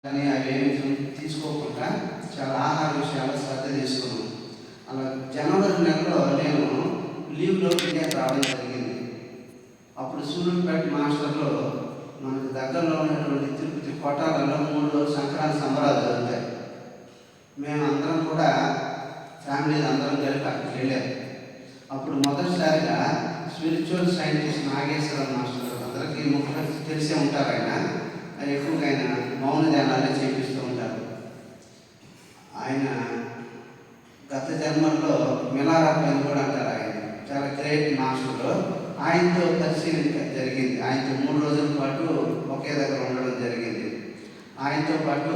కానీ అవేమి తీసుకోకుండా చాలా ఆహార విషయాల్లో శ్రద్ధ తీసుకున్నాను. అలా జనవరి నెలలో నేను లీవ్లో ఇండియా రావడం జరిగింది. అప్పుడు సూళ్ళూరుపేట మాస్టర్లో మనకు దగ్గరలో ఉన్నటువంటి తిరుపతి కోటాలలో 3 రోజులు సంక్రాంతి సంబరాలు జరుగుతాయి. మేము అందరం కూడా ఫ్యామిలీ అందరం కలిపి అక్కడికి వెళ్ళాం. అప్పుడు మొదటిసారిగా స్పిరిచువల్ సైంటిస్ట్ నాగేశ్వరం మాస్టర్, అందరికీ ముఖ్యంగా తెలిసే ఉంటారు. ఆయన ఎక్కువగా ఆయన మౌన ధ్యానాలే చేపిస్తూ ఉంటారు. ఆయన గత జన్మల్లో మిలారాప్ అని కూడా అంటారు. ఆయన చాలా గ్రేట్ మాస్టర్. ఆయనతో పరిశీలన జరిగింది. ఆయనతో 3 రోజుల పాటు ఒకే దగ్గర ఉండడం జరిగింది. ఆయనతో పాటు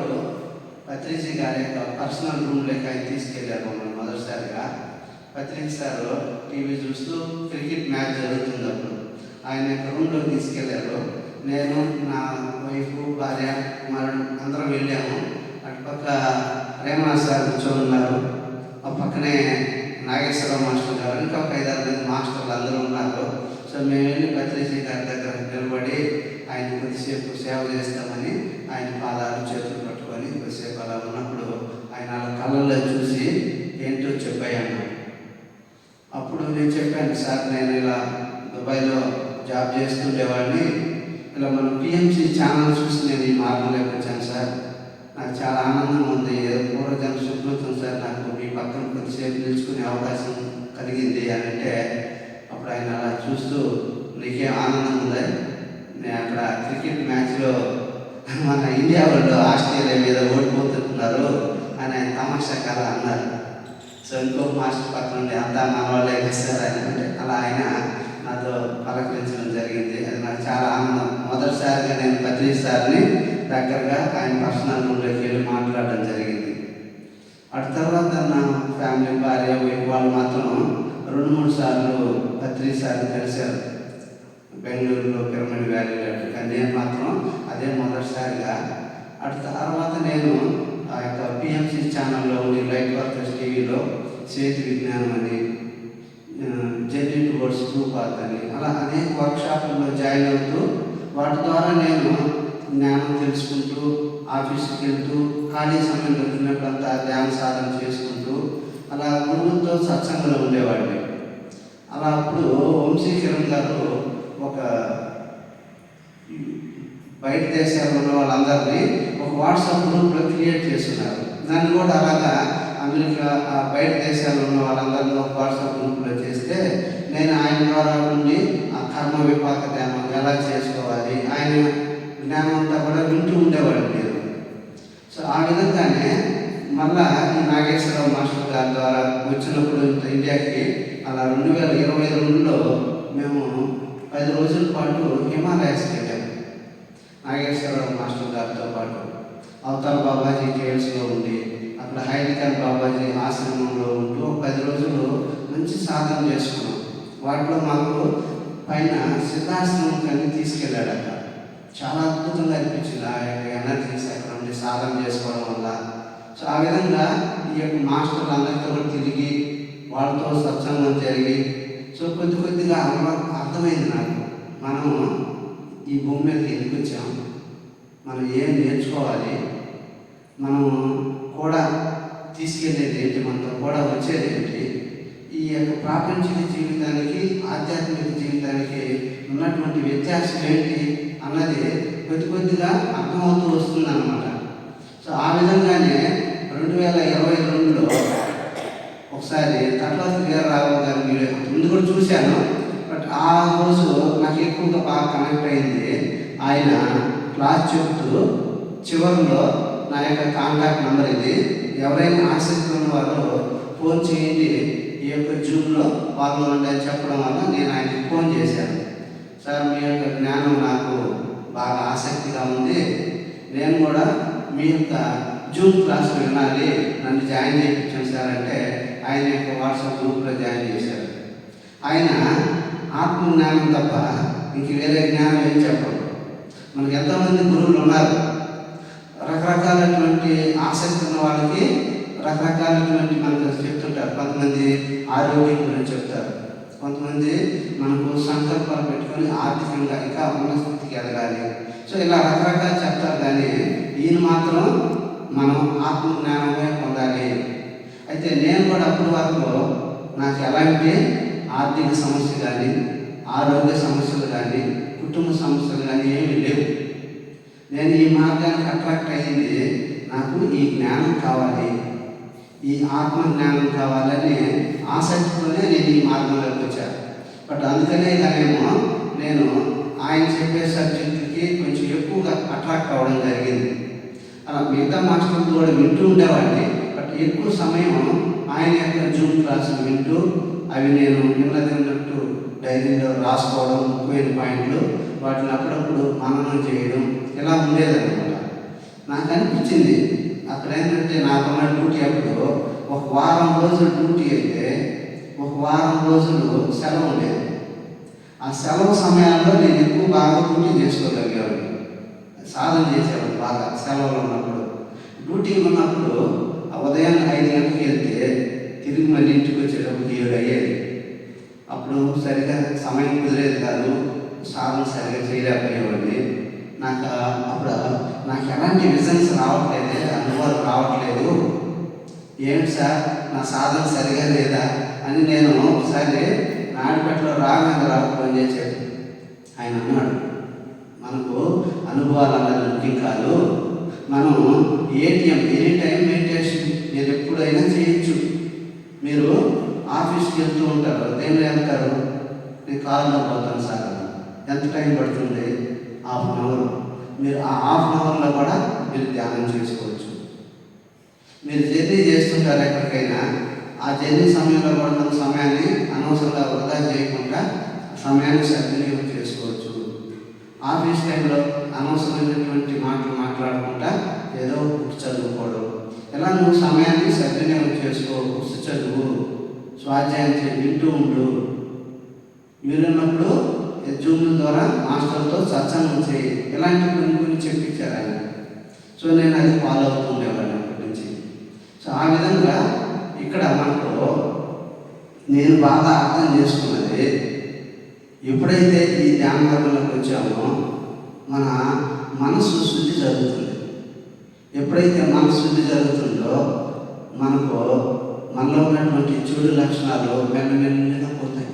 పత్రిజీ గారి యొక్క పర్సనల్ రూమ్లోకి ఆయన తీసుకెళ్ళారు మమ్మల్ని మొదటిసారిగా. పత్రిజీ సార్ టీవీ చూస్తూ క్రికెట్ మ్యాచ్ జరుగుతుంది. అప్పుడు ఆయన యొక్క రూమ్లో తీసుకెళ్లారు. నేను, నా వైఫ్, భార్య, కుమారుడు అందరం వెళ్ళాము. అటుపక్క రేమనాథ్ సార్ కూర్చొని ఉన్నారు. ఆ పక్కనే నాగేశ్వరరావు మాస్టర్ గారు, ఇంకా ఒక 5-6 మంది మాస్టర్లు అందరూ ఉన్నారు. సో మేము వెళ్ళి పత్రిజీ గారి దగ్గర నిలబడి ఆయన కొద్దిసేపు సేవ చేస్తామని ఆయన పాదాలు చేతులు పట్టుకొని కొద్దిసేపు అలా ఉన్నప్పుడు ఆయన అలా కళ్ళల్లో చూసి ఏంటో చెప్పాను. అప్పుడు నేను చెప్పాను, సార్ నేను ఇలా దుబాయ్లో జాబ్ చేస్తుండేవాడిని, ఇలా మనం పిఎంసి ఛానల్ చూసి నేను ఈ మార్గంలోకి వచ్చాను సార్. నాకు చాలా ఆనందంగా ఉంది. పూర్వజన్మ సుకృతం సార్, నాకు మీ పక్కన కొద్దిసేపు నిలుచుకునే అవకాశం కలిగింది అని అంటే, అప్పుడు ఆయన అలా చూస్తూ నీకే ఆనందం ఉందా? నేను అక్కడ క్రికెట్ మ్యాచ్లో మన ఇండియా వాళ్ళు ఆస్ట్రేలియా మీద ఓడిపోతున్నారు అని ఆయన తమాషాగా అన్నారు. సో ఇంకో మాస్టర్ పక్కన ఉండి అంతా మన వాళ్ళే సార్ అని అలా ఆయన నాతో పలకరించడం జరిగింది. అది నాకు చాలా ఆనందం. మొదటిసారిగా నేను పత్రిజీ సార్ని దగ్గరగా ఆయన పర్సనల్ రూమ్లోకి వెళ్ళి మాట్లాడడం జరిగింది. అటు తర్వాత నా ఫ్యామిలీ, భార్య, వాళ్ళు మాత్రం 2-3 సార్లు పత్రిజీ సార్ని కలిశారు బెంగళూరులో పిరమిడ్ వ్యాలీలో. కానీ నేను మాత్రం అదే మొదటిసారిగా. అటు తర్వాత నేను ఆ యొక్క పిఎంసి ఛానల్లో ఉండి లైట్ వర్కర్స్ టీవీలో చేతి విజ్ఞానం అని, జర్నీ టువర్డ్స్ ట్రూ పాత్ అని అలా అనేక వర్క్షాపుల్లో జాయిన్ అవుతూ వాటి ద్వారా నేను జ్ఞానం తెలుసుకుంటూ, ఆఫీస్కి వెళ్తూ, ఖాళీ సమయం దొరికినప్పుడంతా ధ్యాన సాధన చేసుకుంటూ అలా గురువులతో సత్సంగంలో ఉండేవాడిని. అలా అప్పుడు వంశీకిరణ్ గారు ఒక బయట దేశాల్లో ఉన్న వాళ్ళందరినీ ఒక వాట్సాప్ గ్రూప్లో క్రియేట్ చేస్తున్నారు. దాన్ని కూడా అలాగా అమెరికా, బయట దేశాల్లో ఉన్న వాళ్ళందరినీ ఒక వాట్సాప్ గ్రూప్లో చేస్తే నేను ఆయన ద్వారా ఉండి ఆ కర్మ విపాక ధ్యానం ఎలా చేసుకోవాలి, ఆయన జ్ఞానం అంతా కూడా వింటూ ఉండేవాడు మీరు. సో ఆ విధంగానే మళ్ళా ఈ నాగేశ్వరరావు మాస్టర్ గారి ద్వారా వచ్చినప్పుడు ఇండియాకి అలా 2022లో మేము 10 రోజుల పాటు హిమాలయాస్కి వెళ్ళాము నాగేశ్వరరావు మాస్టర్ గారితో పాటు. అవతార్ బాబాజీ కేవ్స్లో ఉండి అక్కడ హైదరాబాద్ బాబాజీ ఆశ్రమంలో ఉంటూ 10 రోజులు మంచి సాధన చేసుకున్నాం. వాటిలో మాకు పైన సిద్ధాశ్రమం కానీ తీసుకెళ్ళాడు. అక్కడ చాలా అద్భుతంగా అనిపించింది ఆ యొక్క ఎనర్జీస్ అక్కడ ఉండి సాధన చేసుకోవడం వల్ల. సో ఆ విధంగా ఈ యొక్క మాస్టర్లు అందరితో కూడా తిరిగి వాళ్ళతో సత్సంగం జరిగి సో కొద్దిగా అర్థమైంది నాకు, మనం ఈ భూమి మీదకి ఎందుకు వచ్చాం, మనం ఏం నేర్చుకోవాలి, మనం కూడా తీసుకెళ్ళేది ఏంటి, మనతో కూడా వచ్చేది ఏంటి, ఈ యొక్క ప్రాపంచిక జీవితానికి ఆధ్యాత్మిక జీవితానికి ఉన్నటువంటి వ్యత్యాసం ఏంటి అన్నది కొద్దిగా అర్థమవుతూ వస్తుంది అన్నమాట. సో ఆ విధంగానే 2022లో ఒకసారి తట్లసి వీరరాఘవ గారి వీడియో ముందు కూడా చూశాను. బట్ ఆ రోజు నాకు ఎక్కువగా బాగా కనెక్ట్ అయింది. ఆయన క్లాస్ చెప్తూ చివరిలో నా యొక్క కాంటాక్ట్ నెంబర్ ఇది, ఎవరైనా ఆసక్తి ఉన్నవారు ఫోన్ చేయండి, ఈ యొక్క జూమ్లో పాల్గొనండి అని చెప్పడం వల్ల నేను ఆయనకి ఫోన్ చేశాను. సార్ మీ యొక్క జ్ఞానం నాకు బాగా ఆసక్తిగా ఉంది, నేను కూడా మీ యొక్క జూమ్ క్లాస్లో వినాలి, నన్ను జాయిన్ చేయించాను సార్ అంటే ఆయన యొక్క వాట్సాప్ గ్రూప్లో జాయిన్ చేశారు. ఆయన ఆత్మ జ్ఞానం తప్ప ఇంక వేరే జ్ఞానం ఏం చెప్పరు. మనకు ఎంతోమంది గురువులు ఉన్నారు. రకరకాలైనటువంటి ఆసక్తి ఉన్న వాళ్ళకి రకరకాలైనటువంటి మనకు చెప్తుంటారు. కొంతమంది ఆరోగ్యం గురించి చెప్తారు, కొంతమంది మనకు సంకల్పాలు పెట్టుకొని ఆర్థికంగా ఇంకా ఉన్న స్థితికి ఎదగాలి. సో ఇలా రకరకాలు చెప్తారు. కానీ ఈయన మాత్రం మనం ఆత్మజ్ఞానమే పొందాలి. అయితే నేను కూడా అప్పటి వరకు నాకు ఎలాంటి ఆర్థిక సమస్య కానీ, ఆరోగ్య సమస్యలు కానీ, కుటుంబ సమస్యలు కానీ ఏమీ లేవు. నేను ఈ మార్గానికి అట్రాక్ట్ అయ్యింది, నాకు ఈ జ్ఞానం కావాలి, ఈ ఆత్మ జ్ఞానం కావాలని ఆసక్తితోనే నేను ఈ మార్గంలోకి వచ్చాను. బట్ అందుకనే ఇలానేమో నేను ఆయన చెప్పే సబ్జెక్టుకి కొంచెం ఎక్కువగా అట్రాక్ట్ అవ్వడం జరిగింది. అలా మిగతా మాస్టర్లు కూడా వింటూ ఉండేవాడిని. బట్ ఎక్కువ సమయం ఆయన యొక్క జూమ్ క్లాసులు వింటూ అవి నేను విన్నట్టు డైరీలో రాసుకోవడం, ముఖ్యమైన పాయింట్లు వాటిని అప్పుడప్పుడు మననం చేయడం ఇలా ఉండేదన్నమాట. నాకు అనిపించింది అక్కడ ఏంటంటే నాకున్న డ్యూటీ అప్పుడు ఒక వారం రోజులు డ్యూటీ అయితే ఒక వారం రోజులు సెలవు ఉండేది. ఆ సెలవు సమయాల్లో నేను ఎక్కువ బాగా డ్యూటీ చేసుకోగలిగేవాడిని, సాధన చేసేవాడిని బాగా సెలవులు ఉన్నప్పుడు. డ్యూటీ ఉన్నప్పుడు ఉదయం 5 గంటలకు వెళ్తే తిరిగి మళ్ళీ ఇంటికి వచ్చేటప్పుడు 7 అయ్యేది. అప్పుడు సరిగా సమయం కుదిరేది కాదు, సాధన సరిగా చేయలేకపోయేవాడిని. అప్పుడు నాకు ఎలాంటి విజన్స్ రావట్లేదు, అనుభవాలు రావట్లేదు. ఏంటి సార్ నా సాధన సరిగా లేదా అని నేను ఒకసారి నాడిపేటలో రాఘవేంద్రరావు ఫోన్ చేశాడు. ఆయన అన్నాడు, మనకు అనుభవాలు అన్నది ముఖ్యం కాదు, మనం ఏటీఎం ఎనీ టైం మెడిటేషన్ మీరు ఎప్పుడైనా చేయొచ్చు. మీరు ఆఫీస్కి వెళ్తూ ఉంటారు, దేనిలో వెళ్తారు? నేను కారులో పోతాను సార్. ఎంత టైం పడుతుంది? 1/2 అవర్. మీరు ఆ 1/2 అవర్లో కూడా మీరు ధ్యానం చేసుకోవచ్చు. మీరు జర్నీ చేస్తుంటారు ఎక్కడికైనా, ఆ జర్నీ సమయంలో కూడా మన సమయాన్ని అనవసరంగా వృధా చేయకుండా సమయాన్ని సద్వినియోగం చేసుకోవచ్చు. ఆఫీస్ టైంలో అనవసరమైనటువంటి మాటలు మాట్లాడకుండా ఏదో బుక్ చదువుకోవడం, ఇలా నువ్వు సమయాన్ని సద్వినియోగం చేసుకో. బుక్స్ చదువు, స్వాధ్యాయం వింటూ ఉండు. వీలున్నప్పుడు జూమ్ ద్వారా మాస్టర్తో సత్సంగం చేయి. ఇలాంటి కొన్ని చెప్పించారు ఆయన. సో నేను అది ఫాలో అవుతూ ఉండేవాడిని అప్పటి నుంచి. సో ఆ విధంగా ఇక్కడ మనకు నేను బాగా అర్థం చేసుకున్నది, ఎప్పుడైతే ఈ ధ్యాన మార్గంలోకి వచ్చామో మన మనసు శుద్ధి జరుగుతుంది. ఎప్పుడైతే మనసు శుద్ధి జరుగుతుందో మనలో ఉన్నటువంటి చెడు లక్షణాలు మెల్లమెల్లగా పోతాయి.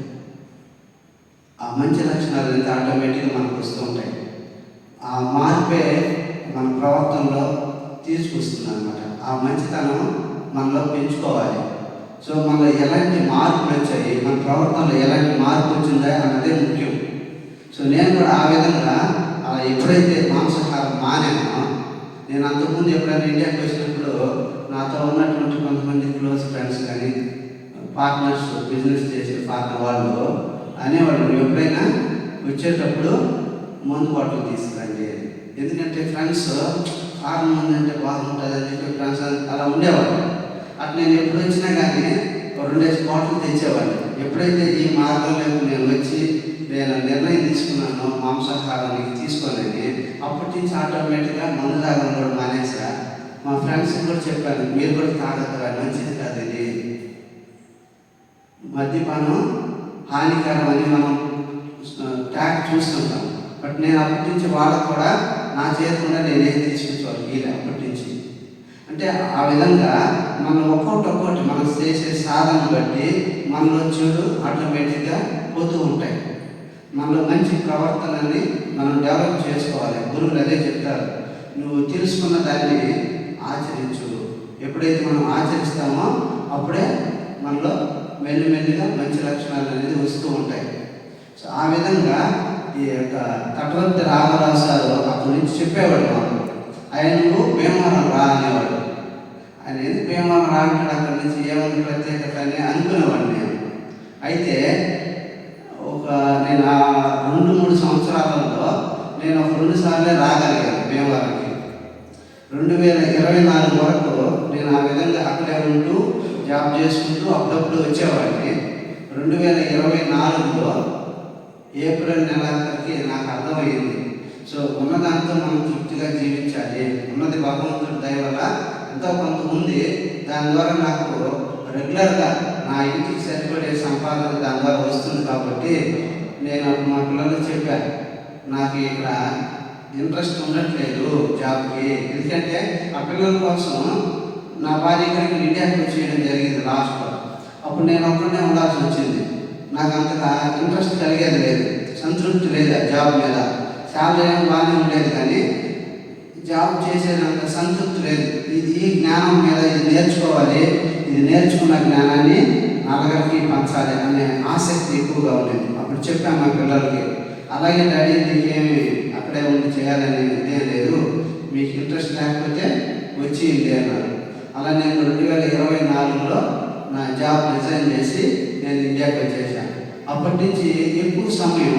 ఆ మంచి లక్షణాలు అయితే ఆటోమేటిక్గా మనకు వస్తూ ఉంటాయి. ఆ మార్పే మన ప్రవర్తనలో తీసుకొస్తుంది అన్నమాట. ఆ మంచితనం మనలో పెంచుకోవాలి. సో మనలో ఎలాంటి మార్పులు వచ్చాయి, మన ప్రవర్తనలో ఎలాంటి మార్పు వచ్చిందా అన్నదే ముఖ్యం. సో నేను కూడా ఆ విధంగా అలా ఎప్పుడైతే మాంసాహారం మానేనో, నేను అంతకుముందు ఎప్పుడైనా ఇండియాకి వచ్చినప్పుడు నాతో ఉన్నటువంటి కొంతమంది క్లోజ్ ఫ్రెండ్స్ కానీ పార్ట్నర్స్, బిజినెస్ చేసే పార్ట్నర్ వాళ్ళు అనేవాళ్ళు, ఎప్పుడైనా వచ్చేటప్పుడు మందు బాటిల్ తీసుకురండి. ఎందుకంటే ఫ్రెండ్స్ ఫారెన్ మంది అంటే బాగుంటుంది అని చెప్పి ఫ్రెండ్స్ అలా ఉండేవాళ్ళు. అట్లా నేను ఎప్పుడు వచ్చినా కానీ 2 బాటిల్ తెచ్చేవాడిని. ఎప్పుడైతే ఈ మార్గంలోకి నేను వచ్చి నేను నిర్ణయం తీసుకున్నాను మాంసాహారానికి తీసుకోలేని, అప్పటి నుంచి ఆటోమేటిక్గా మందు తాగడం కూడా మానేసా. మా ఫ్రెండ్స్కి కూడా చెప్పాను, మీరు కూడా తాగదురా, మంచిది కాదు ఇది, మద్యపానం హానికరం అని మనం ట్యాగ్ చూస్తుంటాం. బట్ నేను అప్పటి నుంచి వాళ్ళకు కూడా నా చేతుకుండా నేనేం తీసుకొచ్చేవాళ్ళు వీళ్ళు అప్పటి నుంచి. అంటే ఆ విధంగా మనం ఒక్కొక్కటి మనం చేసే సాధన బట్టి మనలో చెడు ఆటోమేటిక్గా పోతూ ఉంటాయి. మనలో మంచి ప్రవర్తనని మనం డెవలప్ చేసుకోవాలి. గురువులు అదే చెప్తారు, నువ్వు తెలుసుకున్న దాన్ని ఆచరించు. ఎప్పుడైతే మనం ఆచరిస్తామో అప్పుడే మనలో మెల్లిమెల్లిగా మంచి లక్షణాలు అనేది వస్తూ ఉంటాయి. సో ఆ విధంగా ఈ యొక్క తటవర్తి రామరాజు గారు అక్కడి నుంచి చెప్పేవాడు మాకు. ఆయన నువ్వు భీమవరం రా అనేవాడు. ఆయన ఎందుకు భీమవరం రా అంటాడు, అక్కడి నుంచి ఏమన్నా ప్రత్యేకత అని అనుకునేవాడు నేను. అయితే నేను 2-3 సంవత్సరాలలో నేను ఒక 2 సార్లే రాగలిగాను భీమవరంకి. 2024 వరకు నేను ఆ విధంగా అక్కడే ఉంటూ జాబ్ చేసుకుంటూ అప్పుడప్పుడు వచ్చేవాడిని. 2024లో ఏప్రిల్ నెలాఖరికి నాకు అర్థమైంది, సో ఉన్నదాంతో మనం తృప్తిగా జీవించాలి, ఉన్నది భగవంతుడి దయ వల్ల ఎంతో కొంత ఉంది, దాని ద్వారా నాకు రెగ్యులర్గా నా ఇంటికి సరిపడే సంపాదన దాని ద్వారా వస్తుంది. కాబట్టి నేను మా పిల్లలకు చెప్పాను, నాకు ఇక్కడ ఇంట్రెస్ట్ ఉండట్లేదు జాబ్కి. ఎందుకంటే ఆ పిల్లల కోసం నా భార్య ఇక్కడికి ఇండియాకి వచ్చేయడం జరిగింది లాస్ట్లో. అప్పుడు నేను ఒక్కడే ఉండాల్సి వచ్చింది. నాకు అంతగా ఇంట్రెస్ట్ కలిగేది లేదు, సంతృప్తి లేదు ఆ జాబ్ మీద. శాలరీ ఏమో బాగానే ఉండేది, కానీ జాబ్ చేసేదంత సంతృప్తి లేదు. ఈ జ్ఞానం మీద ఇది నేర్చుకోవాలి, ఇది నేర్చుకున్న జ్ఞానాన్ని నలుగురికి పంచాలి అనే ఆసక్తి ఎక్కువగా ఉండేది. అప్పుడు చెప్పాను మా పిల్లలకి, అలాగే డాడీ నీకేమి అక్కడే ఉండి చేయాలని ఇదేం లేదు, మీకు ఇంట్రెస్ట్ లేకపోతే వచ్చి ఇంటి అన్నారు. అలా నేను 2024లో నా జాబ్ రిజైన్ చేసి నేను ఇండియాకి వచ్చేసాను. అప్పటి నుంచి ఎక్కువ సమయం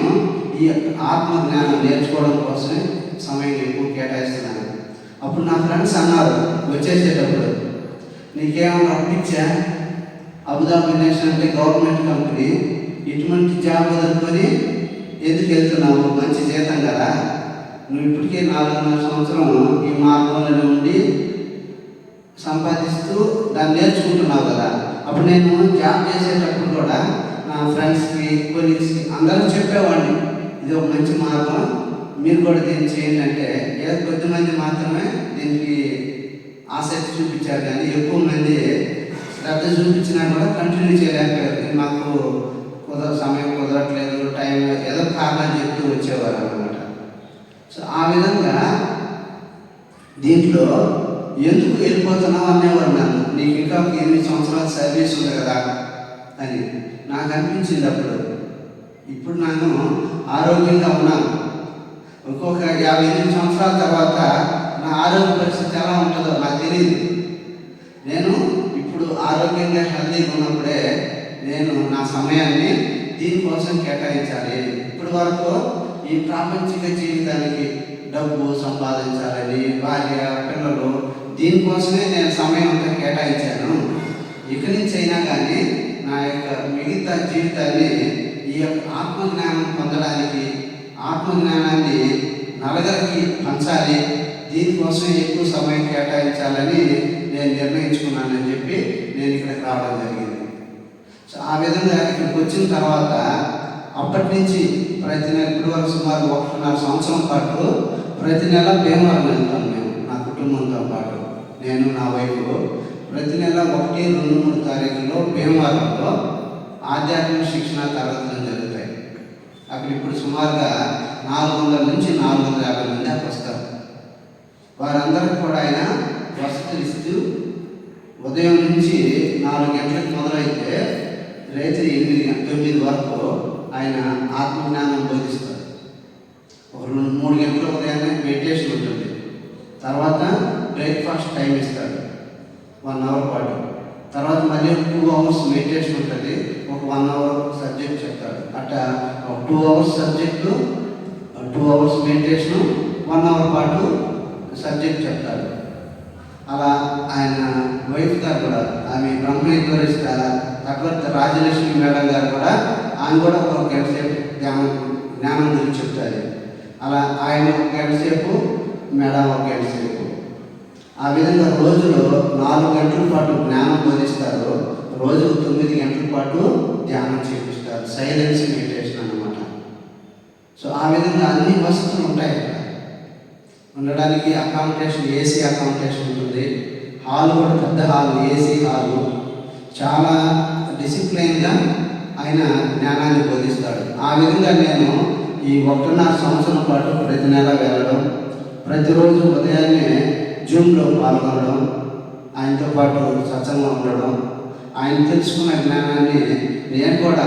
ఈ ఆత్మ జ్ఞానం నేర్చుకోవడం కోసమే సమయం ఎక్కువ కేటాయిస్తున్నాను. అప్పుడు నా ఫ్రెండ్స్ అన్నారు వచ్చేసేటప్పుడు, నీకేమన్నా అప్పించా, అబుదాబి నేషన్ అంటే గవర్నమెంట్ కంపెనీ, ఇటువంటి జాబ్ వదులుకొని ఎందుకు వెళ్తున్నావు, మంచి జీతం కదా, నువ్వు ఇప్పటికే 4.5 సంవత్సరం ఈ మార్గంలోనే ఉండి సంపాదిస్తూ దాన్ని నేర్చుకుంటున్నావు కదా. అప్పుడు నేను జాబ్ చేసేటప్పుడు కూడా నా ఫ్రెండ్స్కి, కొలీగ్స్కి అందరూ చెప్పేవాడిని, ఇది ఒక మంచి మార్గం, మీరు కూడా దీన్ని చేయండి. అంటే ఏదో కొద్దిమంది మాత్రమే దీనికి ఆసక్తి చూపించారు, కానీ ఎక్కువ మంది శ్రద్ధ చూపించినా కూడా కంటిన్యూ చేయలేకపోయారు. మాకు సమయం కుదరట్లేదు, టైం ఏదో కారణం చెప్తూ వచ్చేవారు అన్నమాట. సో ఆ విధంగా దీంట్లో ఎందుకు వెళ్ళిపోతున్నావు అనేవారు నన్ను, నీకు ఇంకా 8 సంవత్సరాల సర్వీస్ ఉంది కదా అని. నాకు అనిపించింది అప్పుడు, ఇప్పుడు నేను ఆరోగ్యంగా ఉన్నాను, ఇంకొక 58 సంవత్సరాల తర్వాత నా ఆరోగ్య పరిస్థితి ఎలా ఉంటుందో నాకు తెలియదు. నేను ఇప్పుడు ఆరోగ్యంగా హెల్తీగా ఉన్నప్పుడే నేను నా సమయాన్ని దీనికోసం కేటాయించాలి. ఇప్పటి వరకు ఈ ప్రాపంచిక జీవితానికి డబ్బు సంపాదించాలని, భార్య, పిల్లలు, దీనికోసమే నేను సమయం అంతా కేటాయించాను. ఇక్కడి నుంచి అయినా కానీ నా యొక్క మిగతా జీవితాన్ని ఈ యొక్క ఆత్మజ్ఞానం పొందడానికి, ఆత్మజ్ఞానాన్ని నలుగురికి పంచాలి, దీనికోసం ఎక్కువ సమయం కేటాయించాలని నేను నిర్ణయించుకున్నానని చెప్పి నేను ఇక్కడికి రావడం జరిగింది. సో ఆ విధంగా ఇక్కడికి వచ్చిన తర్వాత అప్పటి నుంచి ప్రతి నెల ఇప్పటి వరకు సుమారు 1.5 సంవత్సరం పాటు ప్రతి నెల భీమవరం వెళ్తాం మేము, నా కుటుంబంతో పాటు. నేను, నా వైఫ్ ప్రతి నెల 1, 2, 3 తారీఖుల్లో భీమవరంలో ఆధ్యాత్మిక శిక్షణ తరగతులు జరుగుతాయి. అక్కడ ఇప్పుడు సుమారుగా 400 నుంచి 450 మంది అక్కడ వస్తారు. వారందరికీ కూడా ఆయన వసతులు ఇస్తూ ఉదయం నుంచి 4 గంటలకు మొదలైతే రాత్రి 8-9 వరకు ఆయన ఆత్మజ్ఞానం బోధిస్తారు. ఒక 3 గంటల ఉదయాన్నే మెడిటేషన్ ఉంటుంది, తర్వాత బ్రేక్ఫాస్ట్ టైం ఇస్తాడు 1 అవర్ పాటు, తర్వాత మళ్ళీ 2 అవర్స్ మెడిటేషన్ ఉంటుంది, ఒక 1 అవర్ సబ్జెక్ట్ చెప్తాడు. అట్లా ఒక 2 hours subject, 2 hours meditation, 1 hour పాటు సబ్జెక్ట్ చెప్తాడు. అలా ఆయన వైఫ్ గారు కూడా, ఆమె బ్రహ్మేశ్వరిష్ట తగ్గ రాజలక్ష్మి మేడం గారు కూడా, ఆయన కూడా ఒక గంట సేపు జ్ఞానం గురించి చెప్తారు. అలా ఆయన ఒక గంట సేపు, మేడం ఒక గంట సేపు. ఆ విధంగా రోజులో 4 గంటల పాటు జ్ఞానం బోధిస్తారు, రోజుకు 9 గంటల పాటు ధ్యానం చేపిస్తారు. సైలెన్స్ మెడిటేషన్ అన్నమాట. సో ఆ విధంగా అన్ని వసతులు ఉంటాయి ఇక్కడ. ఉండడానికి అకామిడేషన్, ఏసీ అకామిడేషన్ ఉంటుంది. హాల్ కూడా పెద్ద హాల్, ఏసీ హాలు. చాలా డిసిప్లైన్గా ఆయన జ్ఞానాన్ని బోధిస్తాడు. ఆ విధంగా నేను ఈ 1.5 సంవత్సరం పాటు ప్రతి నెల వెళ్ళడం, ప్రతిరోజు ఉదయాన్నే జూమ్లో పాల్గొనడం, ఆయనతో పాటు సత్సంగంగా ఉండడం, ఆయన తెలుసుకున్న జ్ఞానాన్ని నేను కూడా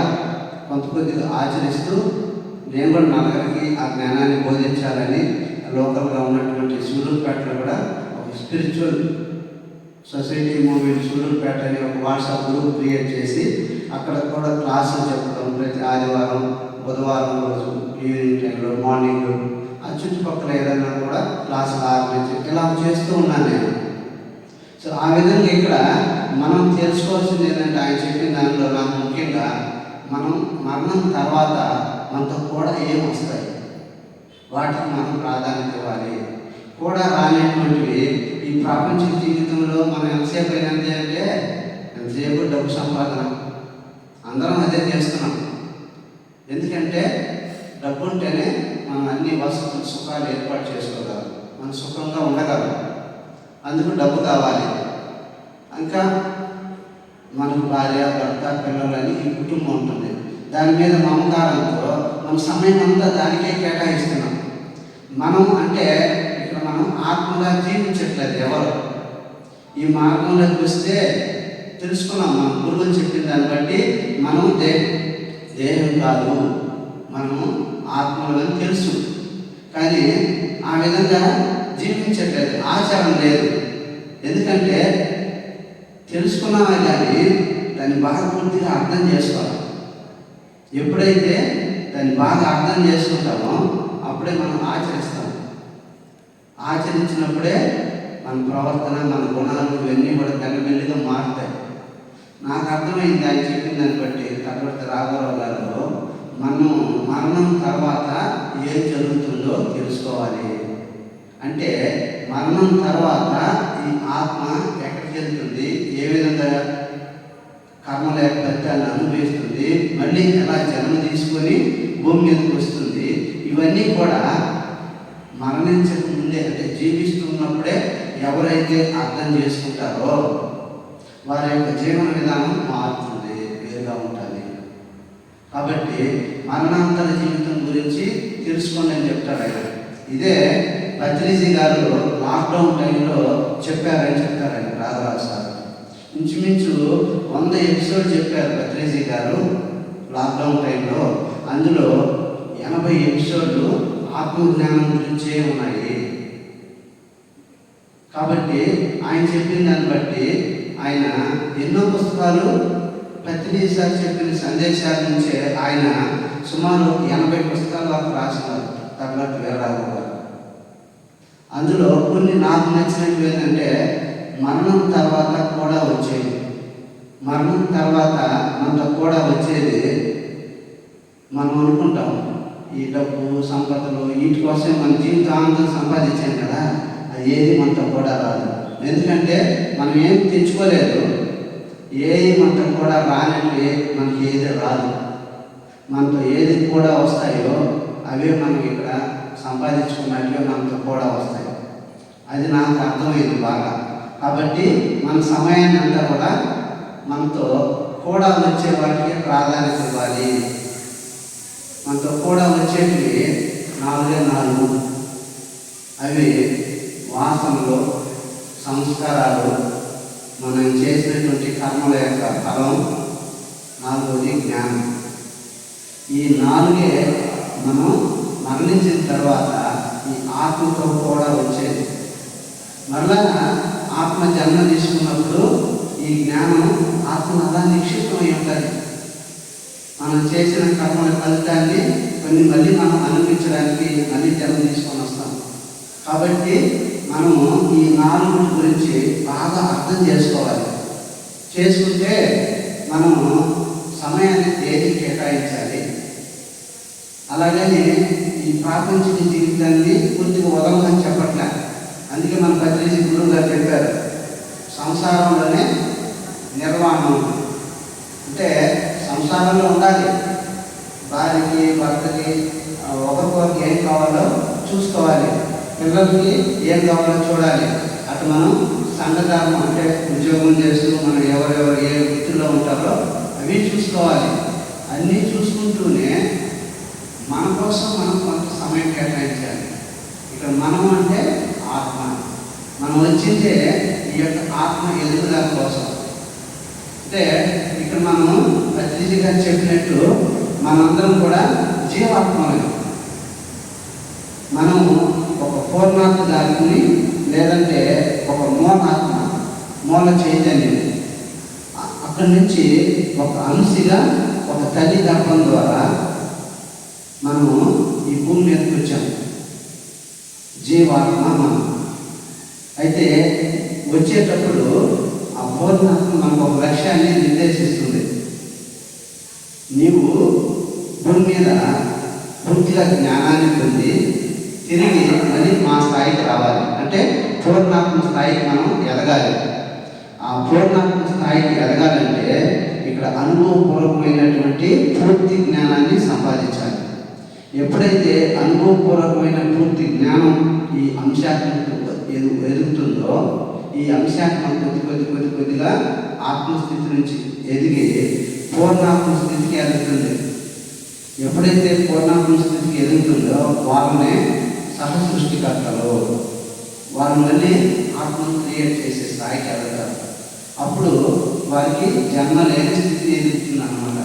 కొంత కొద్దిగా ఆచరిస్తూ నేను కూడా నలుగురికి ఆ జ్ఞానాన్ని బోధించాలని లోకల్గా ఉన్నటువంటి సూళ్ళూరుపేటలో కూడా ఒక స్పిరిచువల్ సొసైటీ మూవ్మెంట్ సూళ్ళూరుపేట అనే ఒక వాట్సాప్ గ్రూప్ క్రియేట్ చేసి అక్కడ కూడా క్లాసులు చెప్పడం, ప్రతి ఆదివారం, బుధవారం రోజు ఈవినింగ్ టైంలో, మార్నింగ్, ఆ చుట్టుపక్కల ఏదైనా కూడా క్లాసులు ఆర్గనైజ్ ఇలా చేస్తూ ఉన్నాను నేను. సో ఆ విధంగా ఇక్కడ మనం తెలుసుకోవాల్సింది ఏంటంటే, ఆయన చెప్పిన దానిలో నాకు ముఖ్యంగా మనం మరణం తర్వాత మనతో కూడా ఏమొస్తాయి, వాటికి మనం ప్రాధాన్యత ఇవ్వాలి. కూడా రానటువంటివి ఈ ప్రపంచ జీవితంలో మనం ఎంతసేపు అయినది అంటే ఎంతసేపు డబ్బు సంపాదన, అందరం అదే చేస్తున్నాం. ఎందుకంటే డబ్బు ఉంటేనే మన మనం అన్ని వసతులు సుఖాలు ఏర్పాటు చేసుకోగలం, మనం సుఖంగా ఉండగలం. అందుకు డబ్బు కావాలి. ఇంకా మనకు భార్య, భర్త, పిల్లలని ఈ కుటుంబం ఉంటుంది. దాని మీద మమకారంతో మన సమయం అంతా దానికే కేటాయిస్తున్నాం. మనం అంటే ఇక్కడ మనం ఆత్మగా జీవించట్లేదు. ఎవరు ఈ మార్గంలోకి వస్తే తెలుసుకున్నాం, మనం గురువులు చెప్పిన దాన్ని బట్టి మనం దేహం కాదు, మనము ఆత్మలు అని తెలుసు. కానీ ఆ విధంగా జీవించట్లేదు, ఆచారం లేదు. ఎందుకంటే తెలుసుకున్నామే కానీ దాన్ని బాగా పూర్తిగా అర్థం చేసుకోవాలి. ఎప్పుడైతే దాన్ని బాగా అర్థం చేసుకుంటామో అప్పుడే మనం ఆచరిస్తాం. ఆచరించినప్పుడే మన ప్రవర్తన, మన గుణాలు ఇవన్నీ కూడా మెల్లిగా మారుతాయి. నాకు అర్థమైంది ఆయన చెప్పిన దాన్ని బట్టి. తగ్గొత్త రాఘవరావు గారు మనం మరణం తర్వాత ఏం జరుగుతుందో తెలుసుకోవాలి. అంటే మరణం తర్వాత ఈ ఆత్మ ఎక్కడికి వెళ్తుంది, ఏ విధంగా కర్మల యొక్క ఫలితాన్ని అనుభవిస్తుంది, మళ్ళీ ఎలా జన్మ తీసుకొని భూమి మీదకి వస్తుంది, ఇవన్నీ కూడా మరణించక ముందే అంటే జీవిస్తున్నప్పుడే ఎవరైతే అర్థం చేసుకుంటారో వారి యొక్క జీవన విధానం మారుతుంది, వేరుగా ఉంటుంది. కాబట్టి మరణాంతర జీవితం గురించి తెలుసుకోండి అని చెప్తారు ఆయన. ఇదే పత్రిజీ గారు లాక్డౌన్ టైంలో చెప్పారని చెప్తారు ఆయన, రాఘవరావు సార్. ఇంచుమించు 100 ఎపిసోడ్ చెప్పారు పత్రిజీ గారు లాక్డౌన్ టైంలో. అందులో 80 ఎపిసోడ్లు ఆత్మజ్ఞానం గురించే ఉన్నాయి. కాబట్టి ఆయన చెప్పిన దాన్ని బట్టి ఆయన ఎన్నో పుస్తకాలు పత్రిజీ సార్ చెప్పిన సందేశాల నుంచే ఆయన సుమారు 80 పుస్తకాలు వరకు రాసినారు తగ్గట్టు వీరరాఘవ గారు. అందులో కొన్ని నాకు నచ్చినవి ఏంటంటే మరణం తర్వాత కూడా వచ్చేది, మరణం తర్వాత మనతో కూడా వచ్చేది. మనం అనుకుంటాం ఈ డబ్బు, సంపదలు, వీటి కోసం మన జీవితాంతం సంపాదించాం కదా, అది ఏది మనతో కూడా రాదు. ఎందుకంటే మనం ఏం తెచ్చుకోలేదు, ఏది మనతో కూడా రానంటే మనకి ఏది రాదు. మనతో ఏది కూడా వస్తాయో అవే మనం ఇక్కడ సంపాదించుకున్నట్టుగా మనతో కూడా వస్తాయి. అది నాకు అర్థమైంది బాగా. కాబట్టి మన సమయాన్ని అంతా కూడా మనతో కూడా వచ్చే వాటికి ప్రాధాన్యత ఇవ్వాలి. మనతో కూడా వచ్చేవి 4 అవి వాసనలు, సంస్కారాలు, మనం చేసినటువంటి కర్మల యొక్క ఫలం, 4వది జ్ఞానం. ఈ 4 మనం మరణించిన తర్వాత ఈ ఆత్మతో కూడా వచ్చేది. మరలా ఆత్మ జన్మ తీసుకున్నప్పుడు ఈ జ్ఞానం ఆత్మ అలా నిక్షిప్తమై ఉంటుంది. మనం చేసిన కర్మల ఫలితాన్ని కొన్ని మళ్ళీ మనం అనిపించడానికి మళ్ళీ జన్మ తీసుకొని వస్తాం. కాబట్టి మనము ఈ 4 గురించి బాగా అర్థం చేసుకోవాలి. చేసుకుంటే మనము సమయాన్ని దేనికి కేటాయించాలి. అలాగని ఈ ప్రాపంచిక జీవితాన్ని పూర్తిగా వదలమని చెప్పట్లే. అందుకే మన పత్రిజీ గురువు గారు చెప్పారు, సంసారంలోనే నిర్వాణం. అంటే సంసారంలో ఉండాలి, భార్యకి, భర్తకి, ఒకరికొకరికి ఏం కావాలో చూసుకోవాలి, పిల్లలకి ఏం కావాలో చూడాలి. అటు మనం సంఘధర్మం అంటే ఉద్యోగం చేస్తూ మనం ఎవరెవరు ఏ వృత్తిలో ఉంటారో అవి చూసుకోవాలి. అన్నీ చూసుకుంటూనే మన కోసం మనం కొంత సమయం కేటాయించాలి. ఇక్కడ మనం అంటే ఆత్మ. మనం వచ్చిందే ఈ యొక్క ఆత్మ ఎదుగుదల కోసం. అంటే ఇక్కడ మనం పత్రిజీ గారు చెప్పినట్టు మనందరం కూడా జీవాత్మలు. మనం ఒక పూర్ణాత్మ దానిని లేదంటే ఒక మూలాత్మ, మూల చైతన్యం. అక్కడి నుంచి ఒక అంశగా ఒక తల్లి గర్భం ద్వారా మనము ఈ భూమి మీదకి వచ్చాము. జీవాత్మ మనం. అయితే వచ్చేటప్పుడు ఆ పూర్ణాత్మ మనకు ఒక లక్ష్యాన్ని నిర్దేశిస్తుంది. నీవు భూమి మీద పూర్తిగా జ్ఞానాన్ని పొంది తిరిగి మళ్ళీ మా స్థాయికి రావాలి. అంటే పూర్ణాత్మ స్థాయికి మనం ఎదగాలి. ఆ పూర్ణాత్మ స్థాయికి ఎదగాలంటే ఇక్కడ అనుభవపూర్వకమైనటువంటి పూర్తి జ్ఞానాన్ని సంపాదించాలి. ఎప్పుడైతే అనుభవపూర్వకమైన పూర్తి జ్ఞానం ఈ అంశాత్మకు ఎదుగుతుందో, ఈ అంశాత్మ కొద్దిగా ఆత్మస్థితి నుంచి ఎదిగి పూర్ణాత్మ స్థితికి ఎదుగుతుంది. ఎప్పుడైతే పూర్ణాత్మ స్థితికి ఎదుగుతుందో వాళ్ళనే సహ సృష్టికర్తలు, వారు మళ్ళీ ఆత్మను క్రియేట్ చేసే స్థాయికి ఎదుగుతారు. అప్పుడు వారికి జన్మ లేని స్థితి ఎదుగుతుంది అన్నమాట.